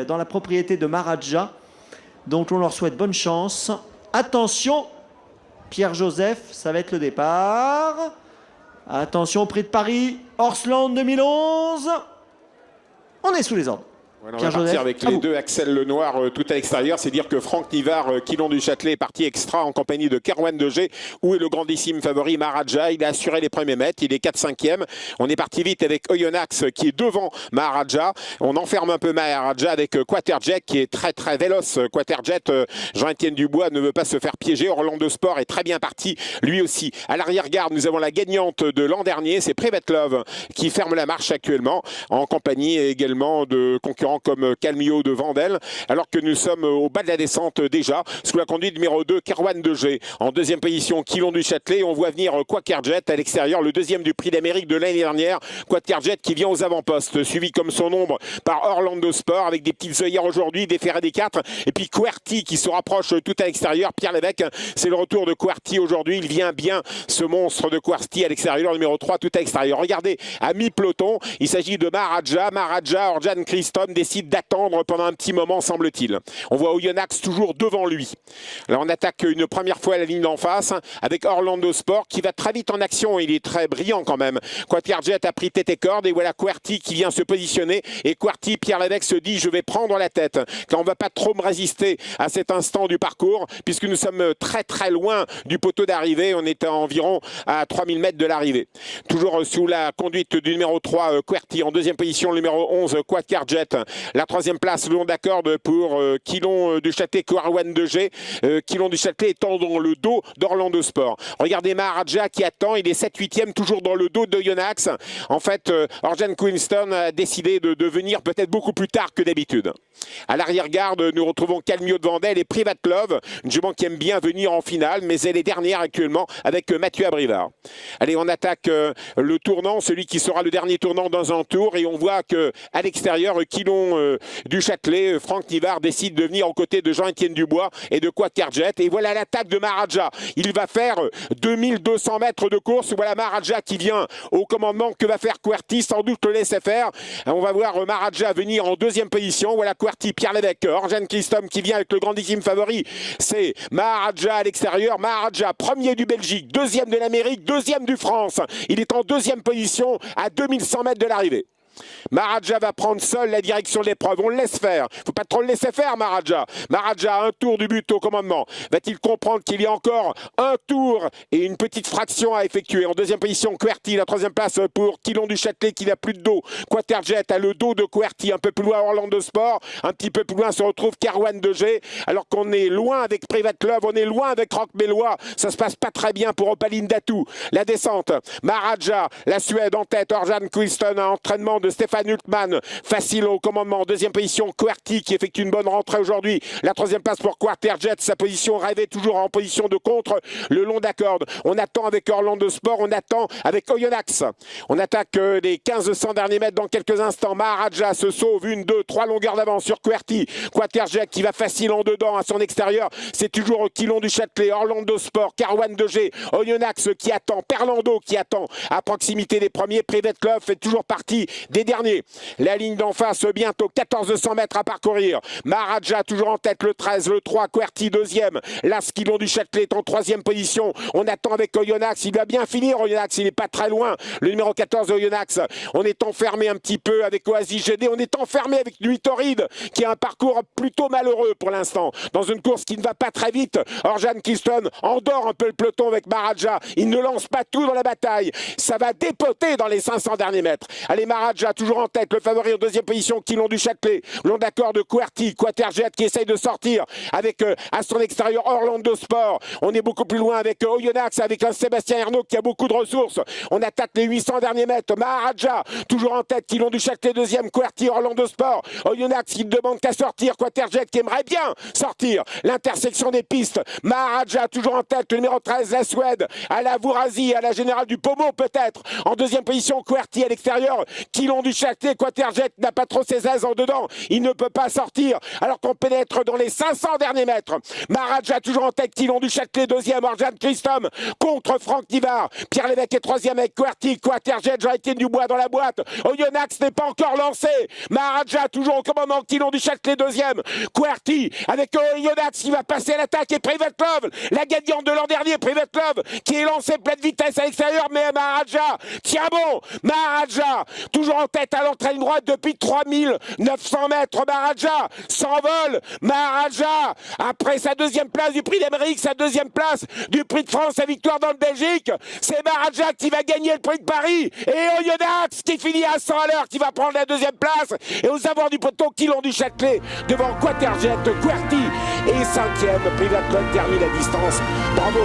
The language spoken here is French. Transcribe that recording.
dans la propriété de Maharaja. Donc on leur souhaite bonne chance. Attention, Pierre-Joseph, ça va être le départ. Attention, prix de Paris, Horsland 2011. On est sous les ordres. Voilà, on va partir avec les deux Axel Lenoir tout à l'extérieur. C'est dire que Franck Nivard, Quilon du Châtelet, est parti extra en compagnie de Kerwan Degé, où est le grandissime favori Maharaja. Il a assuré les premiers mètres, il est 4-5e. On est parti vite avec Oyonnax qui est devant Maharaja. On enferme un peu Maharaja avec Quaterjet qui est très véloce. Quaterjet, Jean-Étienne Dubois ne veut pas se faire piéger. Orlando Sport est très bien parti lui aussi. À l'arrière-garde, nous avons la gagnante de l'an dernier, c'est Private Love qui ferme la marche actuellement en compagnie également de concurrents comme Calmio de Vandel, alors que nous sommes au bas de la descente déjà, sous la conduite numéro 2, Kerwan Degé. En deuxième position, Quilon du Châtelet. On voit venir Quaterjet à l'extérieur, le deuxième du prix d'Amérique de l'année dernière. Quaterjet qui vient aux avant-postes, suivi comme son ombre par Orlando Sport, avec des petites œillères aujourd'hui, des Ferré des 4. Et puis QWERTY qui se rapproche tout à l'extérieur. Pierre Lévesque, c'est le retour de QWERTY aujourd'hui. Il vient bien, ce monstre de QWERTY à l'extérieur, numéro 3, tout à l'extérieur. Regardez, à mi-peloton, il s'agit de Maharaja. Orjan Christom décide d'attendre pendant un petit moment, semble-t-il. On voit Oyonnax toujours devant lui. Là, on attaque une première fois la ligne d'en face avec Orlando Sport qui va très vite en action. Il est très brillant quand même. Quaterjet a pris tête et corde et voilà QWERTY qui vient se positionner. Et QWERTY, Pierre Lévesque se dit: je vais prendre la tête. Car on ne va pas trop me résister à cet instant du parcours puisque nous sommes très loin du poteau d'arrivée. On est environ à 3000 mètres de l'arrivée. Toujours sous la conduite du numéro 3, QWERTY. En deuxième position, le numéro 11, Quaterjet. La troisième place, le long d'accord pour Quilon du Châtelet, Kerwan Degé. Quilon du Châtelet étant dans le dos d'Orlando Sport. Regardez Maharaja qui attend, il est 7-8e, toujours dans le dos de Oyonnax. En fait, Orjan Quinston a décidé de venir peut-être beaucoup plus tard que d'habitude. À l'arrière-garde, nous retrouvons Calmio de Vandel et Private Love, une jument qui aime bien venir en finale, mais elle est dernière actuellement avec Mathieu Abrivard. Allez, on attaque le tournant, celui qui sera le dernier tournant dans un tour, et on voit que à l'extérieur, Quilon du Châtelet, Franck Nivard décide de venir aux côtés de Jean-Étienne Dubois et de Quaterjet. Et voilà l'attaque de Maharaja. Il va faire 2200 mètres de course. Voilà Maharaja qui vient au commandement. Que va faire QWERTY? Sans doute le laisser faire. On va voir Maharaja venir en deuxième position. Voilà QWERTY, Pierre Lévesque, Orjan Christom qui vient avec le grandissime favori. C'est Maharaja à l'extérieur. Maharaja, premier du Belgique, deuxième de l'Amérique, deuxième du France. Il est en deuxième position à 2100 mètres de l'arrivée. Maharaja va prendre seul la direction de l'épreuve. On le laisse faire. Il ne faut pas trop le laisser faire, Maharaja. Maharaja a un tour du but au commandement. Va-t-il comprendre qu'il y a encore un tour et une petite fraction à effectuer? En deuxième position, QWERTY. La troisième place pour Quilon du Châtelet qui n'a plus de dos. Quaterjet a le dos de QWERTY. Un peu plus loin, Orlando Sport. Un petit peu plus loin se retrouve Kerwan Degé. Alors qu'on est loin avec Private Love. On est loin avec Roch Mélois. Ça se passe pas très bien pour Opaline Datou. La descente. Maharaja, la Suède en tête. Orjan Quinston, un entraînement de Stéphane Hultmann, facile au commandement. Deuxième position, QWERTY qui effectue une bonne rentrée aujourd'hui. La troisième place pour Quaterjet, sa position rêvée, toujours en position de contre le long d'accord. On attend avec Orlando Sport, on attend avec Oyonnax. On attaque les 1500 derniers mètres dans quelques instants. Maharaja se sauve, 1, 2, 3 longueurs d'avance sur QWERTY. Quaterjet qui va facile en dedans à son extérieur. C'est toujours Quilon du Châtelet, Orlando Sport, Kerwan Degé, Oyonnax qui attend, Perlando qui attend à proximité des premiers. Private Love fait toujours partie des derniers. La ligne d'en face, bientôt 1400 mètres à parcourir. Maharaja toujours en tête, le 13, le 3, QWERTY deuxième. Las Quilon du Châtelet est en troisième position. On attend avec Oyonnax, il va bien finir Oyonnax, il n'est pas très loin. Le numéro 14 de Oyonnax, on est enfermé un petit peu avec Oasis GD, on est enfermé avec Nuit Torride qui a un parcours plutôt malheureux pour l'instant. Dans une course qui ne va pas très vite, Orjan Christom endort un peu le peloton avec Maharaja. Il ne lance pas tout dans la bataille. Ça va dépoter dans les 500 derniers mètres. Allez, Maharaja toujours en tête, le favori en deuxième position, Quilon du Châtelet, long d'accord de QWERTY, Quaterjet qui essaye de sortir avec à son extérieur Orlando Sport. On est beaucoup plus loin avec Oyonnax, avec un Sébastien Ernaud qui a beaucoup de ressources. On attaque les 800 derniers mètres. Maharaja toujours en tête, Quilon du Châtelet deuxième, QWERTY, Orlando Sport. Oyonnax qui ne demande qu'à sortir, Quaterjet qui aimerait bien sortir. L'intersection des pistes. Maharaja toujours en tête, le numéro 13, la Suède, à la Vourazie, à la Générale du Pommeau peut-être. En deuxième position, QWERTY à l'extérieur, Quilon Quilon du Châtelet, Quaterjet n'a pas trop ses aises en dedans. Il ne peut pas sortir alors qu'on pénètre dans les 500 derniers mètres. Maharaja toujours en tête, Quilon du Châtelet deuxième, Orjan Christom contre Franck Nivard. Pierre Lévesque est troisième avec QWERTY, Quaterjet, Jean-Étienne Dubois dans la boîte. Oyonnax n'est pas encore lancé. Maharaja toujours au commandement, Quilon du Châtelet deuxième. QWERTY avec Oyonnax qui va passer à l'attaque et Private Love, la gagnante de l'an dernier, Private Love, qui est lancée pleine vitesse à l'extérieur, mais Maharaja tient bon. Maharaja toujours en tête à l'entraîne droite depuis 3900 mètres. Maharaja s'envole. Maharaja après sa deuxième place du prix d'Amérique, sa deuxième place du prix de France, sa victoire dans le Belgique, c'est Maharaja qui va gagner le prix de Paris et Oyonnax qui finit à 100 à l'heure qui va prendre la deuxième place, et aux abords du peloton, Quilon du Châtelet devant Quaterjet, QWERTY et cinquième Private Love termine la distance. Bravo.